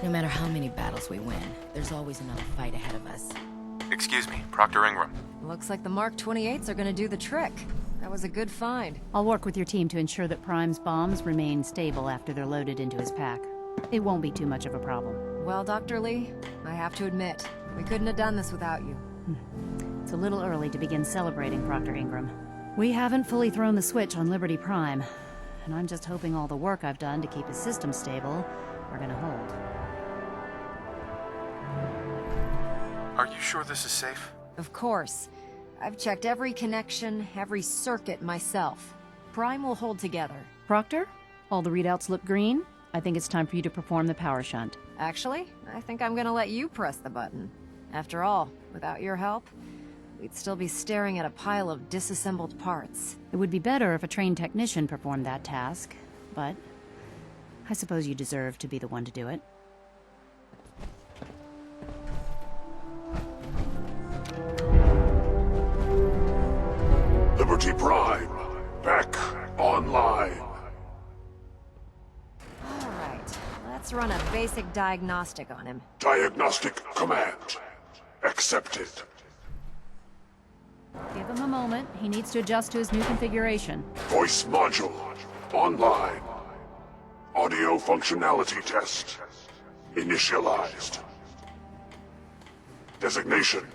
No matter how many battles we win, there's always another fight ahead of us. Excuse me, Proctor Ingram. Looks like the Mark 28s are gonna do the trick. That was a good find. I'll work with your team to ensure that Prime's bombs remain stable after they're loaded into his pack. It won't be too much of a problem. Well, Dr. Lee, I have to admit, we couldn't have done this without you. It's a little early to begin celebrating, Proctor Ingram. We haven't fully thrown the switch on Liberty Prime, and I'm just hoping all the work I've done to keep his system stable are gonna hold. Are you sure this is safe? Of course. I've checked every connection, every circuit myself. Prime will hold together. Proctor, all the readouts look green. I think it's time for you to perform the power shunt. Actually, I think I'm gonna let you press the button. After all, without your help, we'd still be staring at a pile of disassembled parts. It would be better if a trained technician performed that task, but I suppose you deserve to be the one to do it. Liberty Prime, back online. Alright, let's run a basic diagnostic on him. Diagnostic command accepted. Give him a moment. He needs to adjust to his new configuration. Voice module online. Audio functionality test initialized. Designation: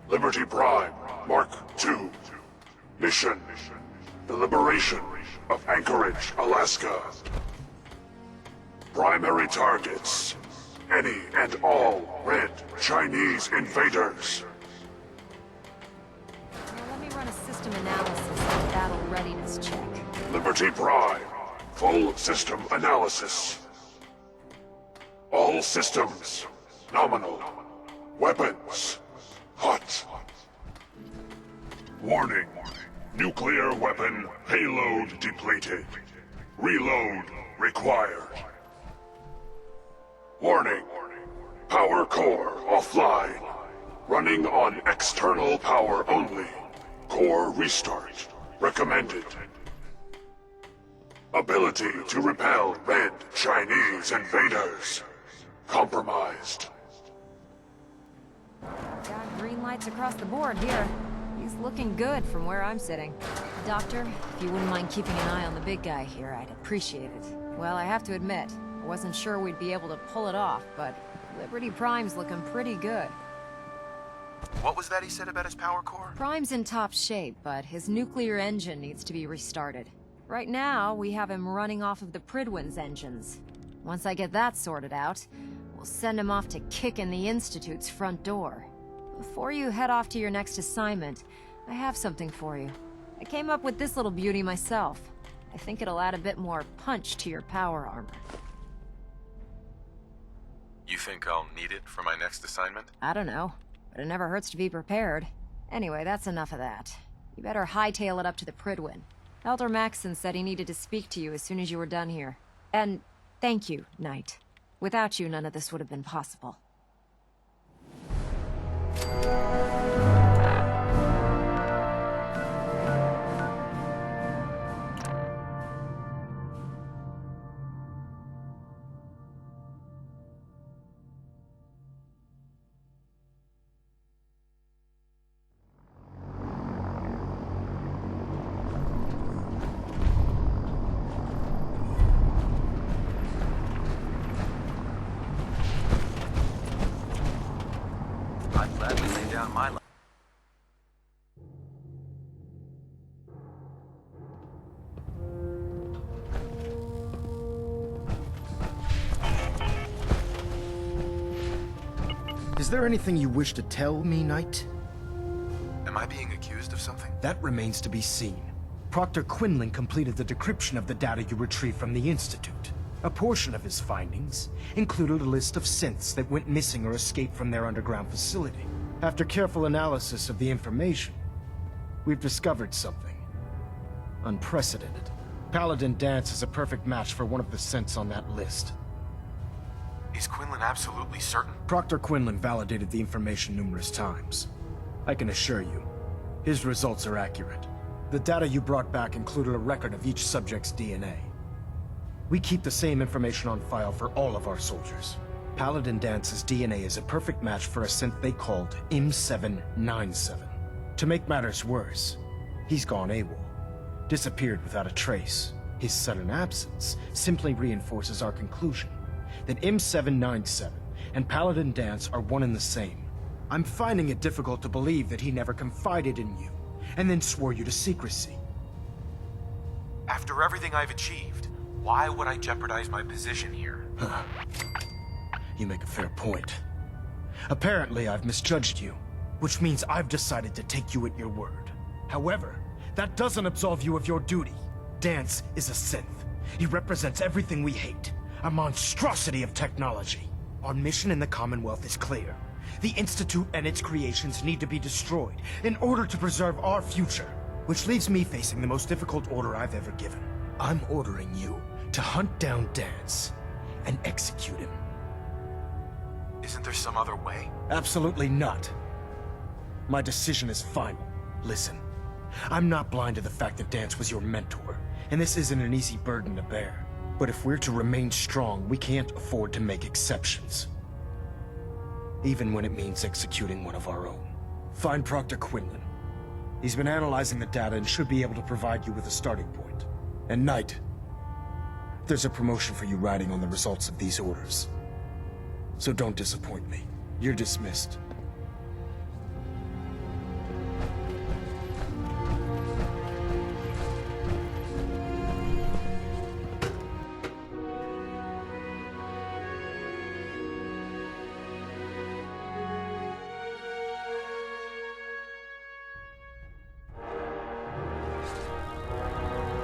Liberty Prime Mark II. Mission: the liberation of Anchorage, Alaska. Primary targets: any and all red Chinese invaders. Now let me run a system analysis and battle readiness check. Liberty Prime, full system analysis. All systems nominal. Weapons hot. Warning: nuclear weapon payload depleted. Reload required. Warning: power core offline. Running on external power only. Core restart recommended. Ability to repel red Chinese invaders compromised. Got green lights across the board here. He's looking good from where I'm sitting. Doctor, if you wouldn't mind keeping an eye on the big guy here, I'd appreciate it. Well, I have to admit, I wasn't sure we'd be able to pull it off, but Liberty Prime's looking pretty good. What was that he said about his power core? Prime's in top shape, but his nuclear engine needs to be restarted. Right now, we have him running off of the Prydwen's engines. Once I get that sorted out, we'll send him off to kick in the Institute's front door. Before you head off to your next assignment, I have something for you. I came up with this little beauty myself. I think it'll add a bit more punch to your power armor. You think I'll need it for my next assignment? I don't know, but it never hurts to be prepared. Anyway, that's enough of that. You better hightail it up to the Prydwen. Elder Maxson said he needed to speak to you as soon as you were done here. And thank you, Knight. Without you, none of this would have been possible. I'd gladly lay down my life. Is there anything you wish to tell me, Knight? Am I being accused of something? That remains to be seen. Proctor Quinlan completed the decryption of the data you retrieved from the Institute. A portion of his findings included a list of synths that went missing or escaped from their underground facility. After careful analysis of the information, we've discovered something unprecedented. Paladin Dance is a perfect match for one of the synths on that list. Is Quinlan absolutely certain? Proctor Quinlan validated the information numerous times. I can assure you, his results are accurate. The data you brought back included a record of each subject's DNA. We keep the same information on file for all of our soldiers. Paladin Dance's DNA is a perfect match for a synth they called M797. To make matters worse, he's gone AWOL, disappeared without a trace. His sudden absence simply reinforces our conclusion that M797 and Paladin Dance are one and the same. I'm finding it difficult to believe that he never confided in you, and then swore you to secrecy. After everything I've achieved, why would I jeopardize my position here? You make a fair point. Apparently, I've misjudged you, which means I've decided to take you at your word. However, that doesn't absolve you of your duty. Dance is a synth. He represents everything we hate, a monstrosity of technology. Our mission in the Commonwealth is clear. The Institute and its creations need to be destroyed in order to preserve our future, which leaves me facing the most difficult order I've ever given. I'm ordering you to hunt down Dance and execute him. Isn't there some other way? Absolutely not. My decision is final. Listen, I'm not blind to the fact that Dance was your mentor, and this isn't an easy burden to bear. But if we're to remain strong, we can't afford to make exceptions. Even when it means executing one of our own. Find Proctor Quinlan. He's been analyzing the data and should be able to provide you with a starting point. And Knight, there's a promotion for you riding on the results of these orders. So don't disappoint me. You're dismissed.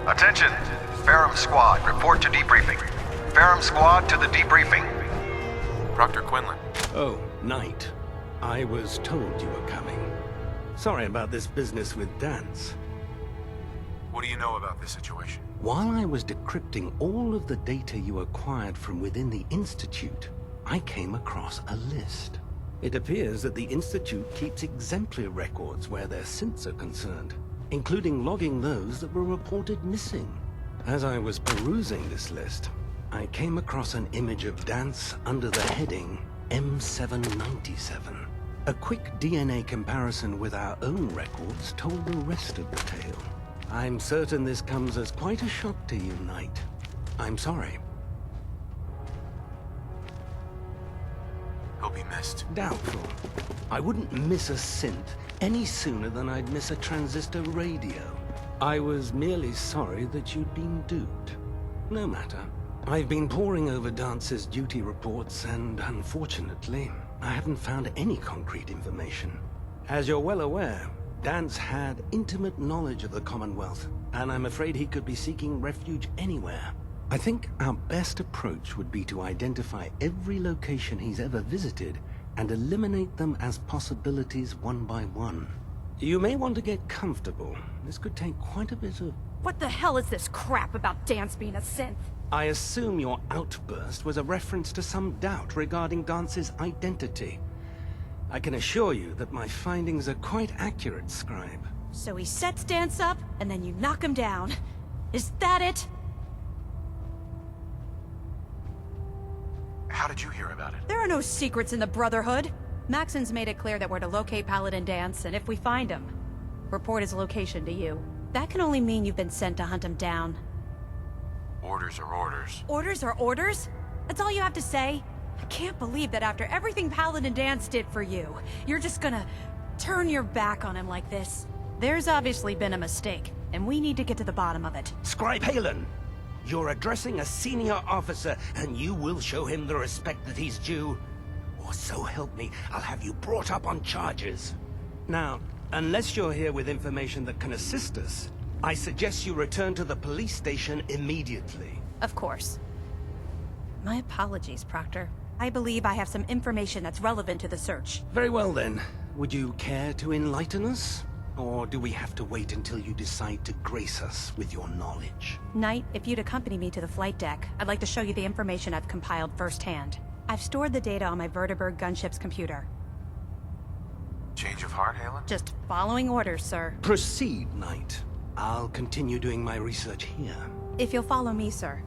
Attention! Ferrum Squad, report to debriefing. Ferrum Squad to the debriefing. Proctor Quinlan. Oh, Knight. I was told you were coming. Sorry about this business with Dance. What do you know about this situation? While I was decrypting all of the data you acquired from within the Institute, I came across a list. It appears that the Institute keeps exemplary records where their synths are concerned, including logging those that were reported missing. As I was perusing this list, I came across an image of Dance under the heading M797. A quick DNA comparison with our own records told the rest of the tale. I'm certain this comes as quite a shock to you, Knight. I'm sorry. He'll be missed. Doubtful. I wouldn't miss a synth any sooner than I'd miss a transistor radio. I was merely sorry that you'd been duped. No matter. I've been poring over Dance's duty reports, and unfortunately, I haven't found any concrete information. As you're well aware, Dance had intimate knowledge of the Commonwealth, and I'm afraid he could be seeking refuge anywhere. I think our best approach would be to identify every location he's ever visited and eliminate them as possibilities one by one. You may want to get comfortable. This could take quite a bit of... What the hell is this crap about Dance being a synth? I assume your outburst was a reference to some doubt regarding Dance's identity. I can assure you that my findings are quite accurate, Scribe. So he sets Dance up, and then you knock him down. Is that it? How did you hear about it? There are no secrets in the Brotherhood. Maxon's made it clear that we're to locate Paladin Dance, and if we find him, report his location to you. That can only mean you've been sent to hunt him down. Orders are orders. Orders are orders? That's all you have to say? I can't believe that after everything Paladin Dance did for you, you're just gonna turn your back on him like this. There's obviously been a mistake, and we need to get to the bottom of it. Scribe Halen! You're addressing a senior officer, and you will show him the respect that he's due. Or so help me, I'll have you brought up on charges. Now, unless you're here with information that can assist us, I suggest you return to the police station immediately. Of course. My apologies, Proctor. I believe I have some information that's relevant to the search. Very well then. Would you care to enlighten us? Or do we have to wait until you decide to grace us with your knowledge? Knight, if you'd accompany me to the flight deck, I'd like to show you the information I've compiled firsthand. I've stored the data on my Vertibird gunship's computer. Change of heart, Halen? Just following orders, sir. Proceed, Knight. I'll continue doing my research here. If you'll follow me, sir.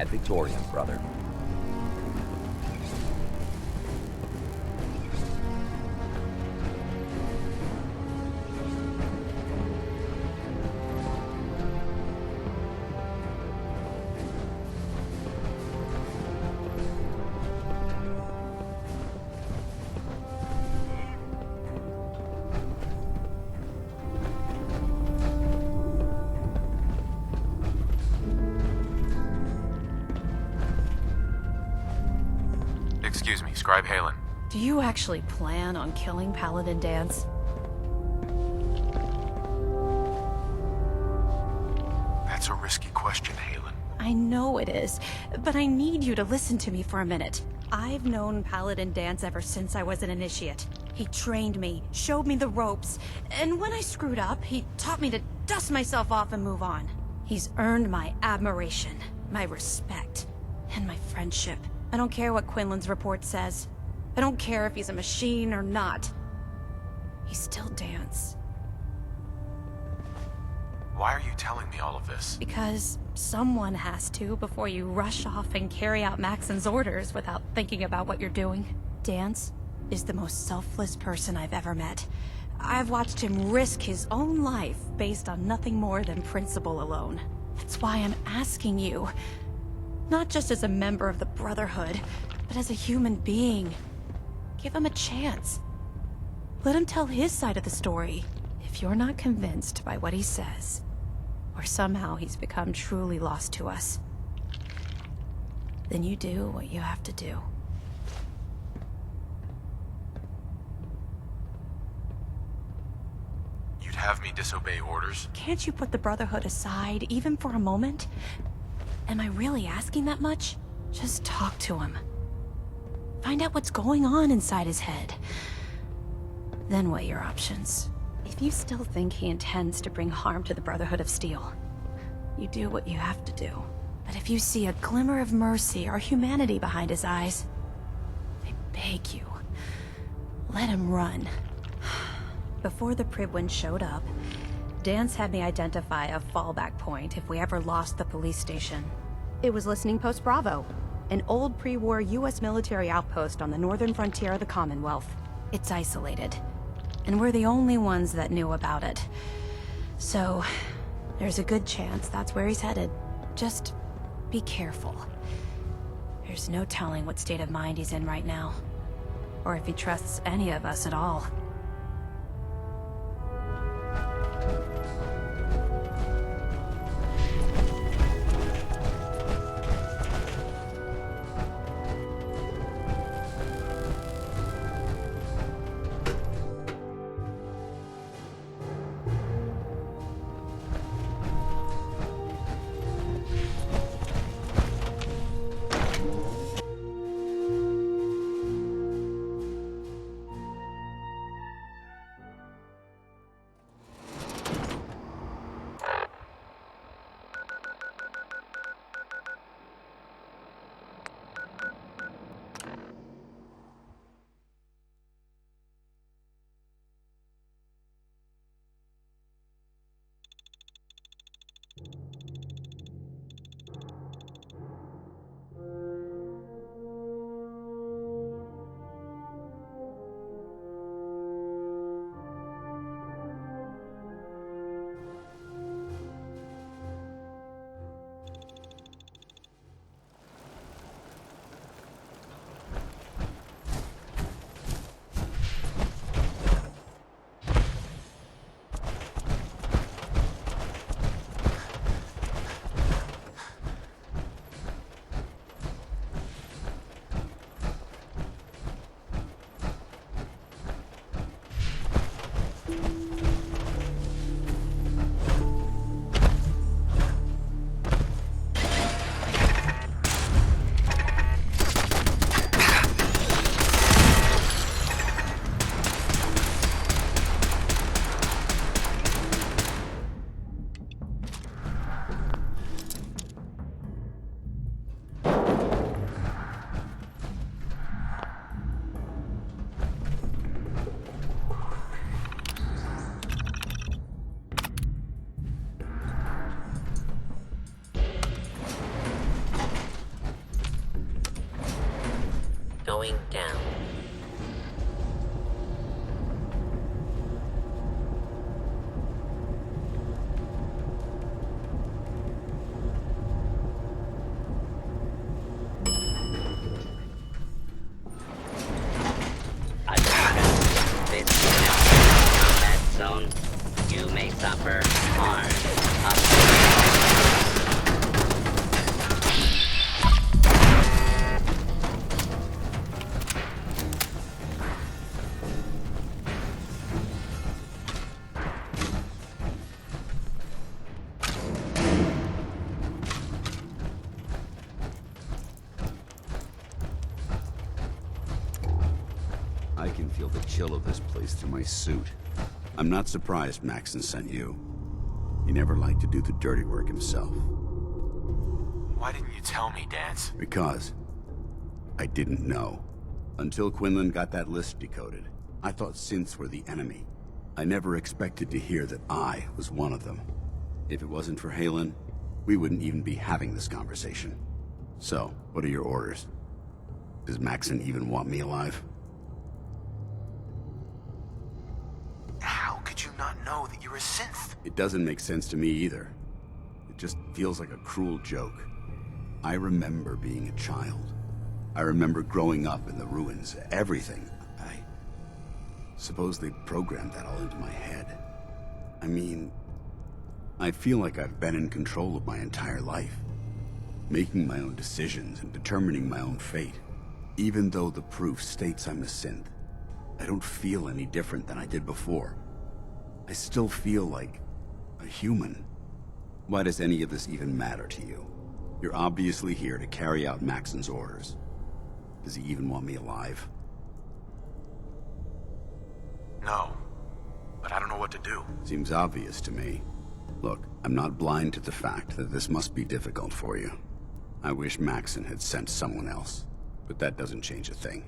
ad Victoriam, brother. Excuse me, Scribe Halen. Do you actually plan on killing Paladin Dance? That's a risky question, Halen. I know it is, but I need you to listen to me for a minute. I've known Paladin Dance ever since I was an initiate. He trained me, showed me the ropes, and when I screwed up, he taught me to dust myself off and move on. He's earned my admiration, my respect, and my friendship. I don't care what Quinlan's report says. I don't care if he's a machine or not. He's still Dance. Why are you telling me all of this? Because someone has to before you rush off and carry out Maxon's orders without thinking about what you're doing. Dance is the most selfless person I've ever met. I've watched him risk his own life based on nothing more than principle alone. That's why I'm asking you. Not just as a member of the Brotherhood, but as a human being. Give him a chance. Let him tell his side of the story. If you're not convinced by what he says, or somehow he's become truly lost to us, then you do what you have to do. You'd have me disobey orders? Can't you put the Brotherhood aside, even for a moment? Am I really asking that much? Just talk to him. Find out what's going on inside his head. Then weigh your options. If you still think he intends to bring harm to the Brotherhood of Steel, you do what you have to do. But if you see a glimmer of mercy or humanity behind his eyes, I beg you, let him run. Before the Pribwin showed up, Dance had me identify a fallback point if we ever lost the police station. It was Listening Post Bravo, an old pre-war US military outpost on the northern frontier of the Commonwealth. It's isolated, and we're the only ones that knew about it. So, there's a good chance that's where he's headed. Just be careful. There's no telling what state of mind he's in right now, or if he trusts any of us at all. going down. Zone, you may suffer harm. I can feel the chill of this place through my suit. I'm not surprised Maxon sent you. He never liked to do the dirty work himself. Why didn't you tell me, Dance? Because I didn't know. Until Quinlan got that list decoded, I thought synths were the enemy. I never expected to hear that I was one of them. If it wasn't for Halen, we wouldn't even be having this conversation. So, what are your orders? Does Maxon even want me alive? How could you not know that you're a synth? It doesn't make sense to me either. It just feels like a cruel joke. I remember being a child. I remember growing up in the ruins, everything. I suppose they programmed that all into my head. I mean, I feel like I've been in control of my entire life, making my own decisions and determining my own fate. Even though the proof states I'm a synth, I don't feel any different than I did before. I still feel like a human. Why does any of this even matter to you? You're obviously here to carry out Maxon's orders. Does he even want me alive? No, but I don't know what to do. Seems obvious to me. Look, I'm not blind to the fact that this must be difficult for you. I wish Maxon had sent someone else, but that doesn't change a thing.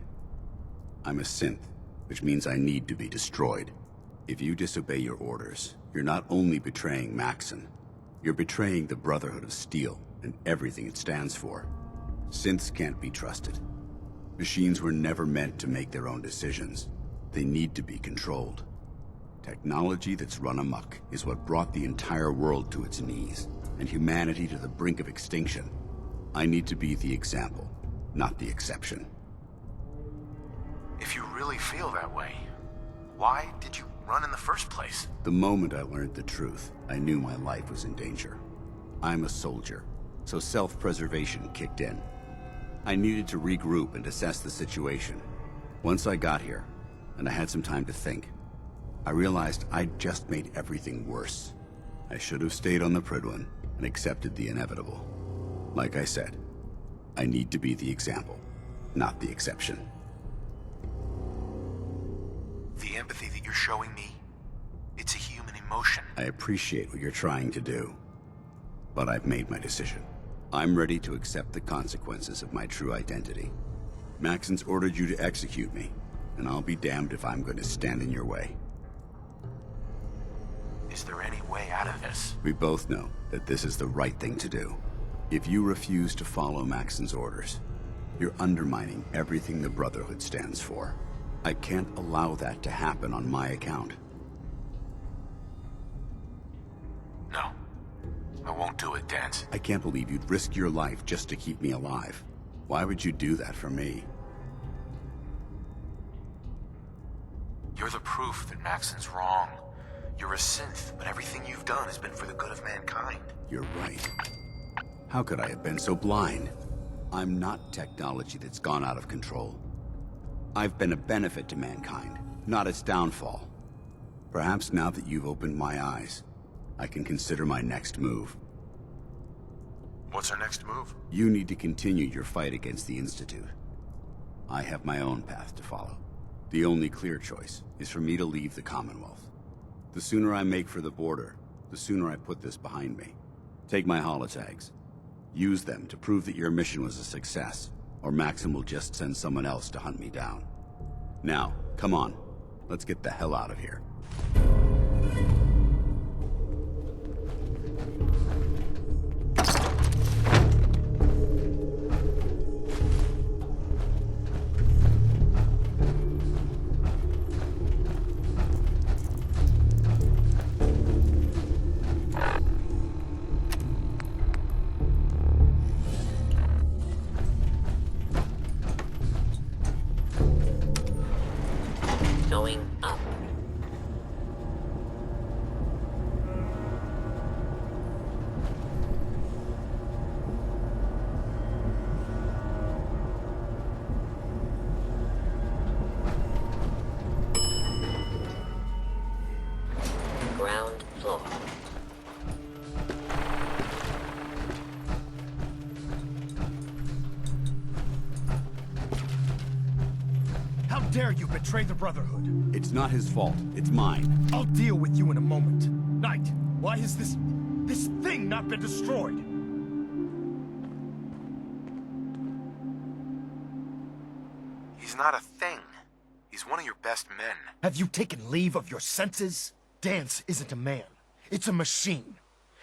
I'm a synth, which means I need to be destroyed. If you disobey your orders, you're not only betraying Maxon, you're betraying the Brotherhood of Steel and everything it stands for. Synths can't be trusted. Machines were never meant to make their own decisions. They need to be controlled. Technology that's run amok is what brought the entire world to its knees, and humanity to the brink of extinction. I need to be the example, not the exception. If you really feel that way, why did you run in the first place? The moment I learned the truth, I knew my life was in danger. I'm a soldier, so self-preservation kicked in. I needed to regroup and assess the situation. Once I got here, and I had some time to think, I realized I'd just made everything worse. I should have stayed on the Prydwen and accepted the inevitable. Like I said, I need to be the example, not the exception. The empathy that you're showing me, it's a human emotion. I appreciate what you're trying to do, but I've made my decision. I'm ready to accept the consequences of my true identity. Maxon's ordered you to execute me, and I'll be damned if I'm going to stand in your way. Is there any way out of this? We both know that this is the right thing to do. If you refuse to follow Maxon's orders, you're undermining everything the Brotherhood stands for. I can't allow that to happen on my account. No. I won't do it, Dance. I can't believe you'd risk your life just to keep me alive. Why would you do that for me? You're the proof that Maxon's wrong. You're a synth, but everything you've done has been for the good of mankind. You're right. How could I have been so blind? I'm not technology that's gone out of control. I've been a benefit to mankind, not its downfall. Perhaps now that you've opened my eyes, I can consider my next move. What's our next move? You need to continue your fight against the Institute. I have my own path to follow. The only clear choice is for me to leave the Commonwealth. The sooner I make for the border, the sooner I put this behind me. Take my holotags. Use them to prove that your mission was a success, or Maxon will just send someone else to hunt me down. Now, come on. Let's get the hell out of here. going up. Ground floor. How dare you betray the Brotherhood? It's not his fault. It's mine. I'll deal with you in a moment. Knight, why has this thing not been destroyed? He's not a thing. He's one of your best men. Have you taken leave of your senses? Dance isn't a man. It's a machine.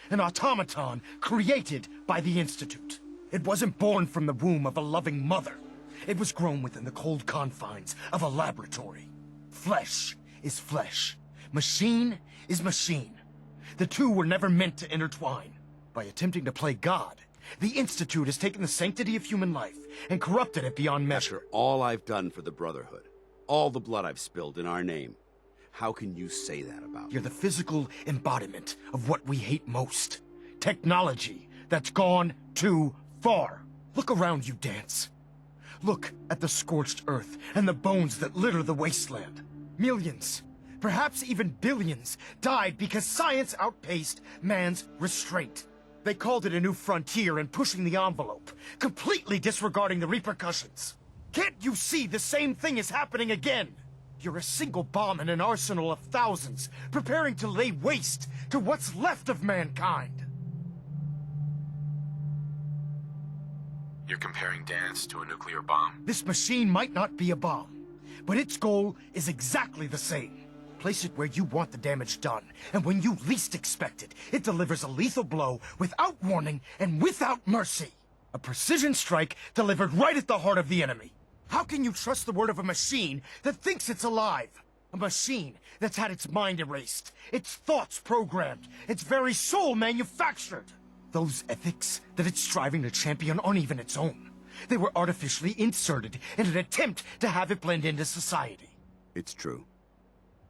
An automaton created by the Institute. It wasn't born from the womb of a loving mother. It was grown within the cold confines of a laboratory. Flesh is flesh. Machine is machine. The two were never meant to intertwine. By attempting to play God, the Institute has taken the sanctity of human life and corrupted it beyond measure. After all I've done for the Brotherhood, all the blood I've spilled in our name, how can you say that about me? You're the physical embodiment of what we hate most. Technology that's gone too far. Look around you, Dance. Look at the scorched earth and the bones that litter the wasteland. Millions, perhaps even billions, died because science outpaced man's restraint. They called it a new frontier and pushing the envelope, completely disregarding the repercussions. Can't you see the same thing is happening again? You're a single bomb in an arsenal of thousands, preparing to lay waste to what's left of mankind. You're comparing Dance to a nuclear bomb. This machine might not be a bomb, but its goal is exactly the same. Place it where you want the damage done, and when you least expect it, it delivers a lethal blow without warning and without mercy. A precision strike delivered right at the heart of the enemy. How can you trust the word of a machine that thinks it's alive? A machine that's had its mind erased, its thoughts programmed, its very soul manufactured. Those ethics that it's striving to champion aren't even its own. They were artificially inserted in an attempt to have it blend into society. It's true.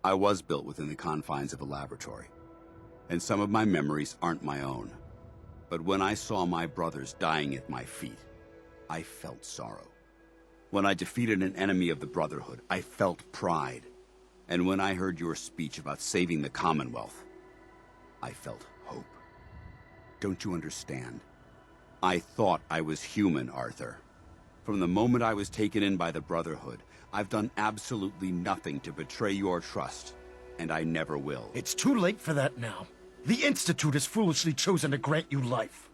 I was built within the confines of a laboratory, and some of my memories aren't my own. But when I saw my brothers dying at my feet, I felt sorrow. When I defeated an enemy of the Brotherhood, I felt pride. And when I heard your speech about saving the Commonwealth, I felt hope. Don't you understand? I thought I was human, Arthur. From the moment I was taken in by the Brotherhood, I've done absolutely nothing to betray your trust, and I never will. It's too late for that now. The Institute has foolishly chosen to grant you life.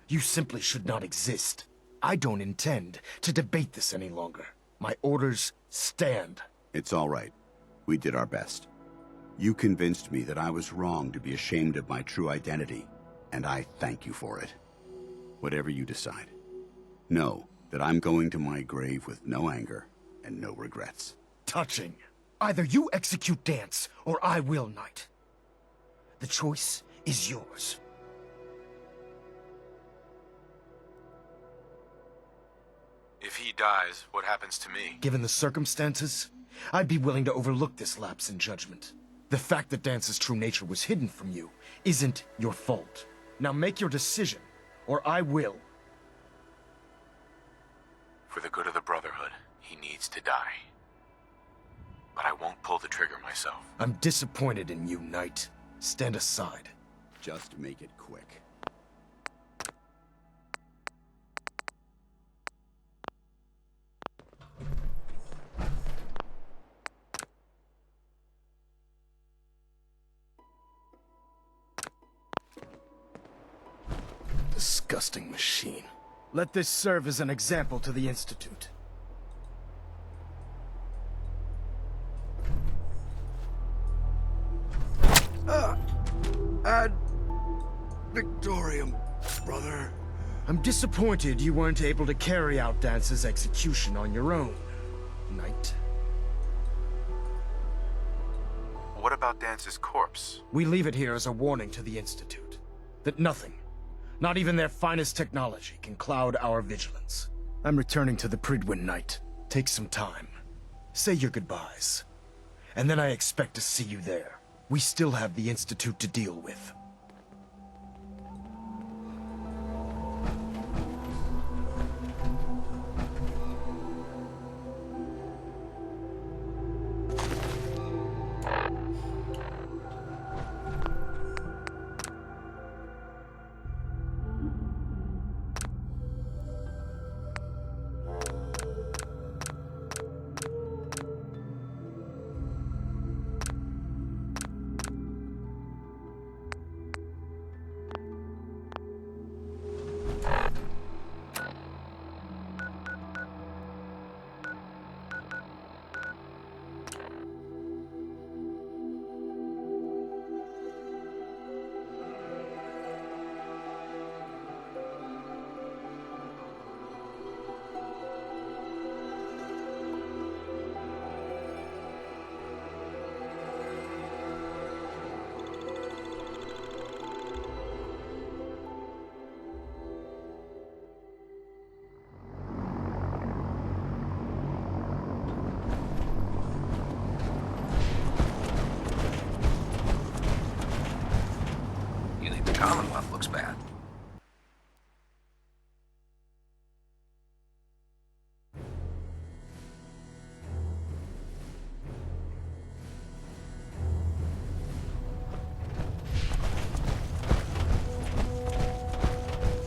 You simply should not exist. I don't intend to debate this any longer. My orders stand. It's all right. We did our best. You convinced me that I was wrong to be ashamed of my true identity, and I thank you for it. Whatever you decide, know that I'm going to my grave with no anger and no regrets. Touching. Either you execute Dance, or I will, Knight. The choice is yours. If he dies, what happens to me? Given the circumstances, I'd be willing to overlook this lapse in judgment. The fact that Dance's true nature was hidden from you isn't your fault. Now make your decision, or I will. For the good of the Brotherhood, he needs to die. But I won't pull the trigger myself. I'm disappointed in you, Knight. Stand aside. Just make it quick. Disgusting machine. Let this serve as an example to the Institute. Ad Victorium, brother. I'm disappointed you weren't able to carry out Dance's execution on your own, Knight. What about Dance's corpse? We leave it here as a warning to the Institute. That nothing, not even their finest technology, can cloud our vigilance. I'm returning to the Pridwin, Knight. Take some time. Say your goodbyes. And then I expect to see you there. We still have the Institute to deal with. Commonwealth looks bad.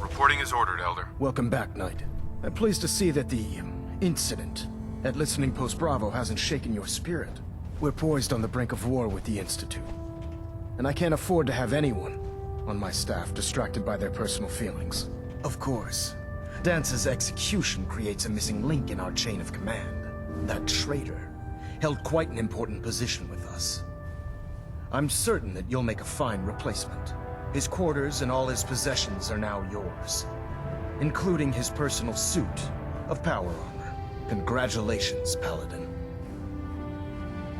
Reporting is ordered, Elder. Welcome back, Knight. I'm pleased to see that the incident at Listening Post Bravo hasn't shaken your spirit. We're poised on the brink of war with the Institute. And I can't afford to have anyone on my staff distracted by their personal feelings. Of course, Dance's execution creates a missing link in our chain of command. That traitor held quite an important position with us. I'm certain that you'll make a fine replacement. His quarters and all his possessions are now yours, including his personal suit of power armor. Congratulations, Paladin.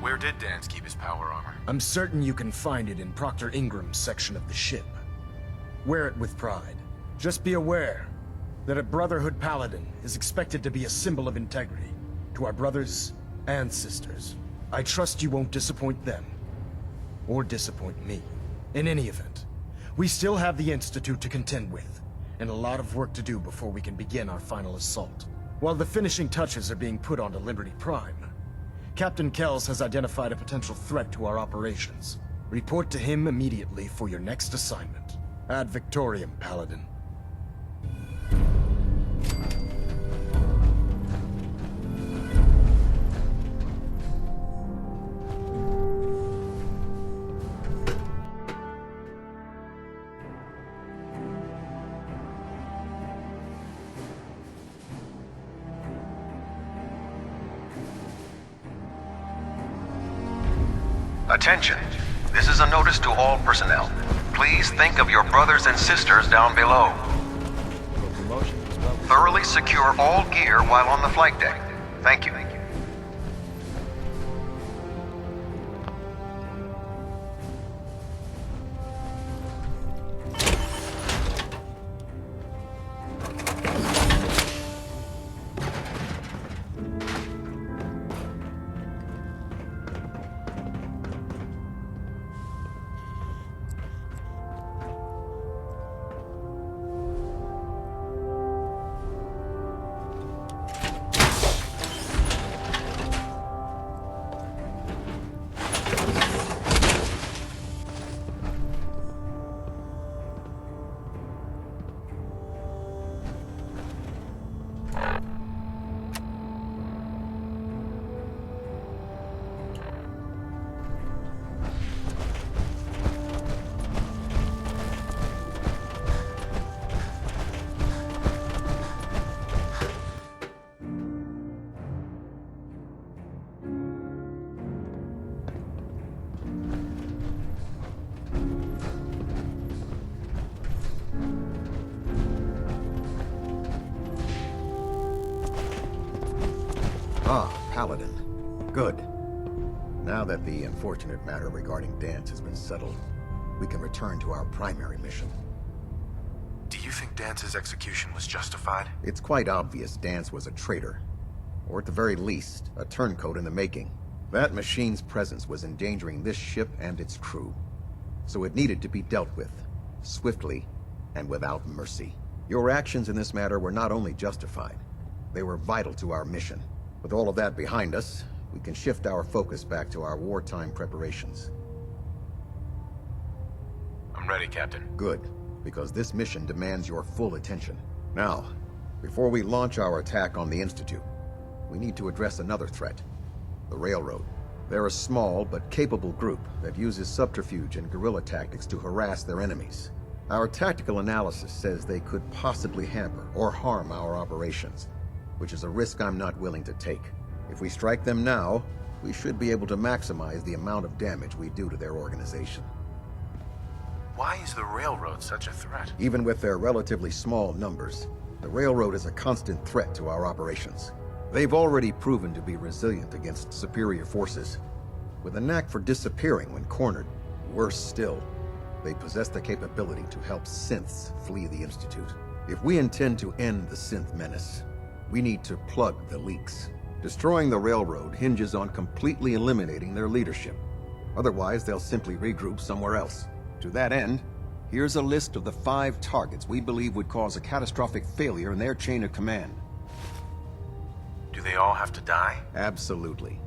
Where did Dance keep his power armor? I'm certain you can find it in Proctor Ingram's section of the ship. Wear it with pride. Just be aware that a Brotherhood Paladin is expected to be a symbol of integrity to our brothers and sisters. I trust you won't disappoint them, or disappoint me. In any event, we still have the Institute to contend with, and a lot of work to do before we can begin our final assault. While the finishing touches are being put onto Liberty Prime, Captain Kells has identified a potential threat to our operations. Report to him immediately for your next assignment. Ad Victoriam, Paladin. Attention. This is a notice to all personnel. Please think of your brothers and sisters down below. Thoroughly secure all gear while on the flight deck. Thank you. Ah, Paladin. Good. Now that the unfortunate matter regarding Dance has been settled, we can return to our primary mission. Do you think Dance's execution was justified? It's quite obvious Dance was a traitor. Or at the very least, a turncoat in the making. That machine's presence was endangering this ship and its crew. So it needed to be dealt with, swiftly and without mercy. Your actions in this matter were not only justified, they were vital to our mission. With all of that behind us, we can shift our focus back to our wartime preparations. I'm ready, Captain. Good, because this mission demands your full attention. Now, before we launch our attack on the Institute, we need to address another threat. The Railroad. They're a small but capable group that uses subterfuge and guerrilla tactics to harass their enemies. Our tactical analysis says they could possibly hamper or harm our operations, which is a risk I'm not willing to take. If we strike them now, we should be able to maximize the amount of damage we do to their organization. Why is the Railroad such a threat? Even with their relatively small numbers, the Railroad is a constant threat to our operations. They've already proven to be resilient against superior forces, with a knack for disappearing when cornered. Worse still, they possess the capability to help synths flee the Institute. If we intend to end the synth menace, we need to plug the leaks. Destroying the Railroad hinges on completely eliminating their leadership. Otherwise, they'll simply regroup somewhere else. To that end, here's a list of the 5 targets we believe would cause a catastrophic failure in their chain of command. Do they all have to die? Absolutely.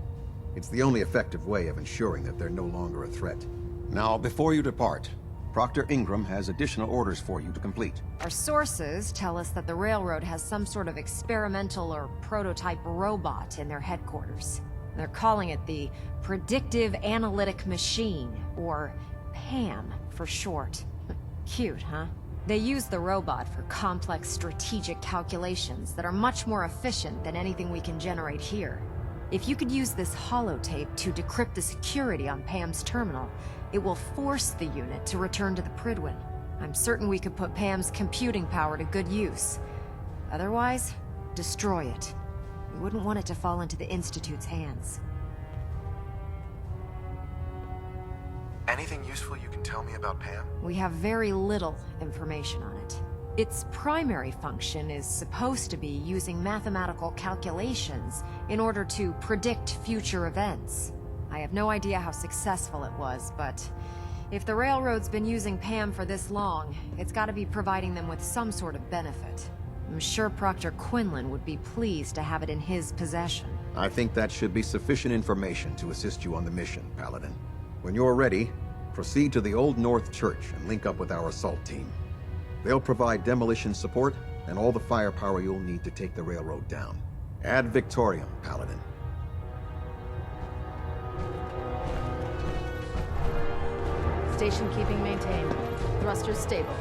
It's the only effective way of ensuring that they're no longer a threat. Now, before you depart, Proctor Ingram has additional orders for you to complete. Our sources tell us that the Railroad has some sort of experimental or prototype robot in their headquarters. They're calling it the Predictive Analytic Machine, or PAM for short. Cute, huh? They use the robot for complex strategic calculations that are much more efficient than anything we can generate here. If you could use this holotape to decrypt the security on Pam's terminal, it will force the unit to return to the Pridwin. I'm certain we could put Pam's computing power to good use. Otherwise, destroy it. We wouldn't want it to fall into the Institute's hands. Anything useful you can tell me about Pam? We have very little information on it. Its primary function is supposed to be using mathematical calculations in order to predict future events. I have no idea how successful it was, but if the Railroad's been using Pam for this long, it's gotta be providing them with some sort of benefit. I'm sure Proctor Quinlan would be pleased to have it in his possession. I think that should be sufficient information to assist you on the mission, Paladin. When you're ready, proceed to the Old North Church and link up with our assault team. They'll provide demolition support and all the firepower you'll need to take the Railroad down. Ad Victoriam, Paladin. Station keeping maintained. Thrusters stable.